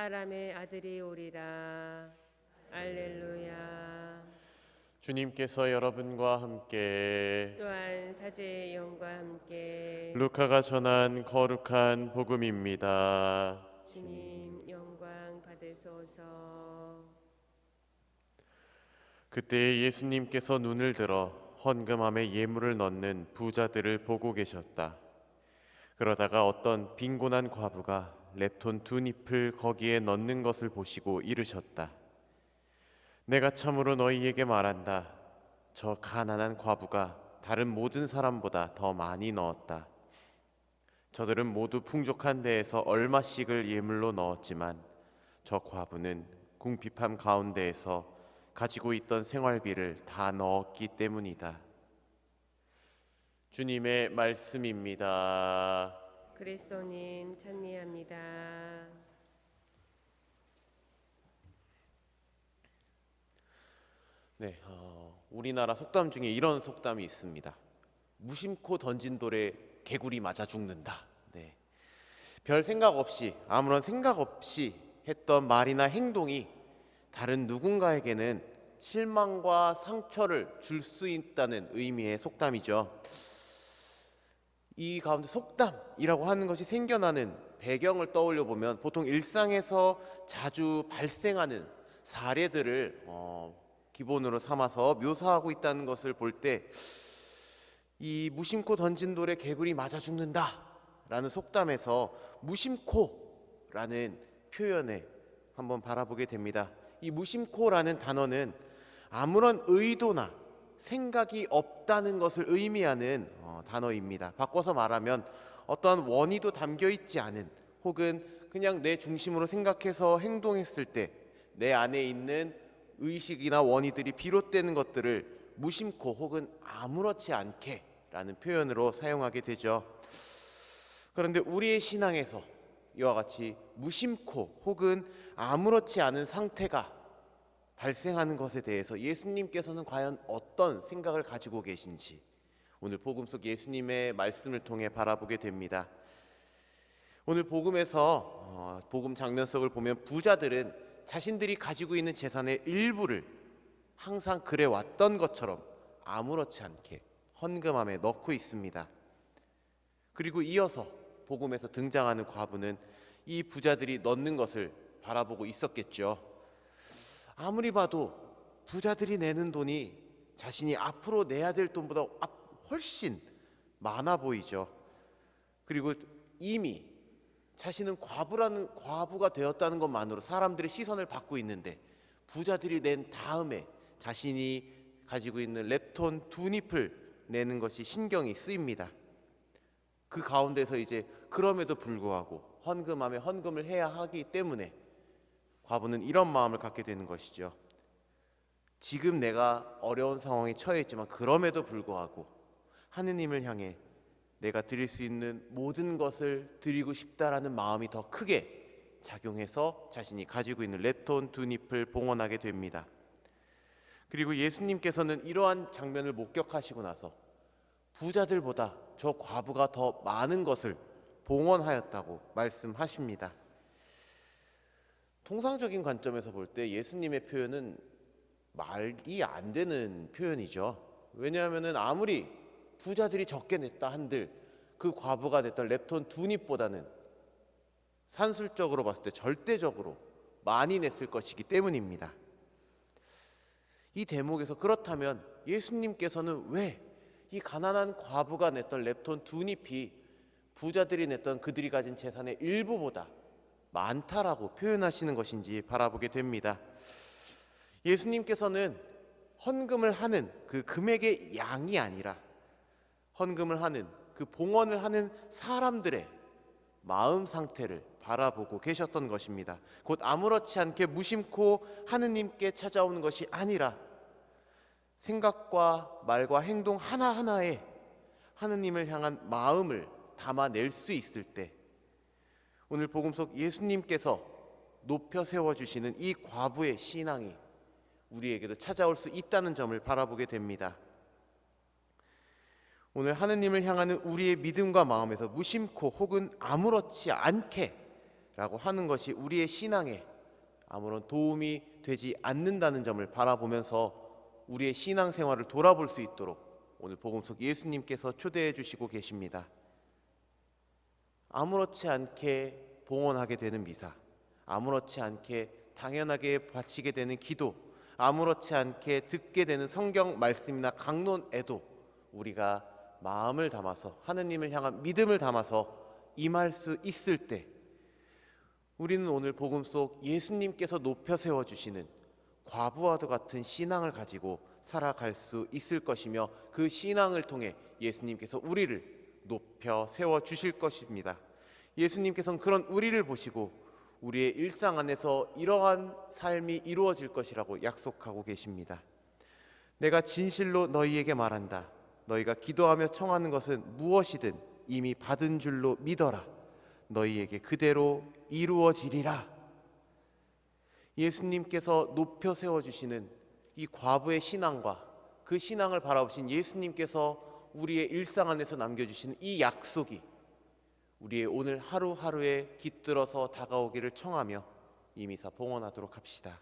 사람의 아들이 오리라. 알렐루야. 주님께서 여러분과 함께 또한 사제의 영과 함께 루카가 전한 거룩한 복음입니다. 주님 영광 받으소서. 그때 예수님께서 눈을 들어 헌금함에 예물을 넣는 부자들을 보고 계셨다. 그러다가 어떤 빈곤한 과부가 렙돈 2잎을 거기에 넣는 것을 보시고 이르셨다. 내가 참으로 너희에게 말한다. 저 가난한 과부가 다른 모든 사람보다 더 많이 넣었다. 저들은 모두 풍족한 데에서 얼마씩을 예물로 넣었지만 저 과부는 궁핍함 가운데에서 가지고 있던 생활비를 다 넣었기 때문이다. 주님의 말씀입니다. 그리스도님 찬미합니다. 네, 우리나라 속담 중에 이런 속담이 있습니다. 무심코 던진 돌에 개구리 맞아 죽는다. 네, 별 생각 없이 아무런 생각 없이 했던 말이나 행동이 다른 누군가에게는 실망과 상처를 줄 수 있다는 의미의 속담이죠. 이 가운데 속담이라고 하는 것이 생겨나는 배경을 떠올려 보면 보통 일상에서 자주 발생하는 사례들을 기본으로 삼아서 묘사하고 있다는 것을 볼 때 이 무심코 던진 돌에 개구리 맞아 죽는다 라는 속담에서 무심코라는 표현에 한번 바라보게 됩니다. 이 무심코라는 단어는 아무런 의도나 생각이 없다는 것을 의미하는 단어입니다. 바꿔서 말하면 어떠한 원의도 담겨 있지 않은, 혹은 그냥 내 중심으로 생각해서 행동했을 때 내 안에 있는 의식이나 원의들이 비롯되는 것들을 무심코 혹은 아무렇지 않게 라는 표현으로 사용하게 되죠. 그런데 우리의 신앙에서 이와 같이 무심코 혹은 아무렇지 않은 상태가 발생하는 것에 대해서 예수님께서는 과연 어떤 생각을 가지고 계신지 오늘 복음 속 예수님의 말씀을 통해 바라보게 됩니다. 오늘 복음에서 복음 장면 속을 보면 부자들은 자신들이 가지고 있는 재산의 일부를 항상 그래 왔던 것처럼 아무렇지 않게 헌금함에 넣고 있습니다. 그리고 이어서 복음에서 등장하는 과부는 이 부자들이 넣는 것을 바라보고 있었겠죠. 아무리 봐도 부자들이 내는 돈이 자신이 앞으로 내야 될 돈보다 훨씬 많아 보이죠. 그리고 이미 자신은 과부가 되었다는 것만으로 사람들의 시선을 받고 있는데 부자들이 낸 다음에 자신이 가지고 있는 렙돈 2잎을 내는 것이 신경이 쓰입니다. 그 가운데서 이제 그럼에도 불구하고 헌금함에 헌금을 해야 하기 때문에 과부는 이런 마음을 갖게 되는 것이죠. 지금 내가 어려운 상황에 처해 있지만 그럼에도 불구하고 하느님을 향해 내가 드릴 수 있는 모든 것을 드리고 싶다라는 마음이 더 크게 작용해서 자신이 가지고 있는 렙돈 2잎을 봉헌하게 됩니다. 그리고 예수님께서는 이러한 장면을 목격하시고 나서 부자들보다 저 과부가 더 많은 것을 봉헌하였다고 말씀하십니다. 통상적인 관점에서 볼 때 예수님의 표현은 말이 안 되는 표현이죠. 왜냐하면 아무리 부자들이 적게 냈다 한들 그 과부가 냈던 렙돈 2잎보다는 산술적으로 봤을 때 절대적으로 많이 냈을 것이기 때문입니다. 이 대목에서 그렇다면 예수님께서는 왜 이 가난한 과부가 냈던 렙돈 2잎이 부자들이 냈던 그들이 가진 재산의 일부보다 많다라고 표현하시는 것인지 바라보게 됩니다. 예수님께서는 헌금을 하는 그 금액의 양이 아니라 헌금을 하는 그 봉헌을 하는 사람들의 마음 상태를 바라보고 계셨던 것입니다. 곧 아무렇지 않게 무심코 하느님께 찾아오는 것이 아니라 생각과 말과 행동 하나하나에 하느님을 향한 마음을 담아낼 수 있을 때 오늘 복음 속 예수님께서 높여 세워주시는 이 과부의 신앙이 우리에게도 찾아올 수 있다는 점을 바라보게 됩니다. 오늘 하느님을 향하는 우리의 믿음과 마음에서 무심코 혹은 아무렇지 않게 라고 하는 것이 우리의 신앙에 아무런 도움이 되지 않는다는 점을 바라보면서 우리의 신앙생활을 돌아볼 수 있도록 오늘 복음 속 예수님께서 초대해 주시고 계십니다. 아무렇지 않게 봉헌하게 되는 미사, 아무렇지 않게 당연하게 바치게 되는 기도, 아무렇지 않게 듣게 되는 성경 말씀이나 강론에도 우리가 마음을 담아서 하느님을 향한 믿음을 담아서 임할 수 있을 때 우리는 오늘 복음 속 예수님께서 높여 세워주시는 과부와도 같은 신앙을 가지고 살아갈 수 있을 것이며 그 신앙을 통해 예수님께서 우리를 높여 세워주실 것입니다. 예수님께서는 그런 우리를 보시고 우리의 일상 안에서 이러한 삶이 이루어질 것이라고 약속하고 계십니다. 내가 진실로 너희에게 말한다. 너희가 기도하며 청하는 것은 무엇이든 이미 받은 줄로 믿어라. 너희에게 그대로 이루어지리라. 예수님께서 높여 세워주시는 이 과부의 신앙과 그 신앙을 바라보신 예수님께서 우리의 일상 안에서 남겨주시는 이 약속이 우리의 오늘 하루하루에 깃들어서 다가오기를 청하며 이 미사 봉헌하도록 합시다.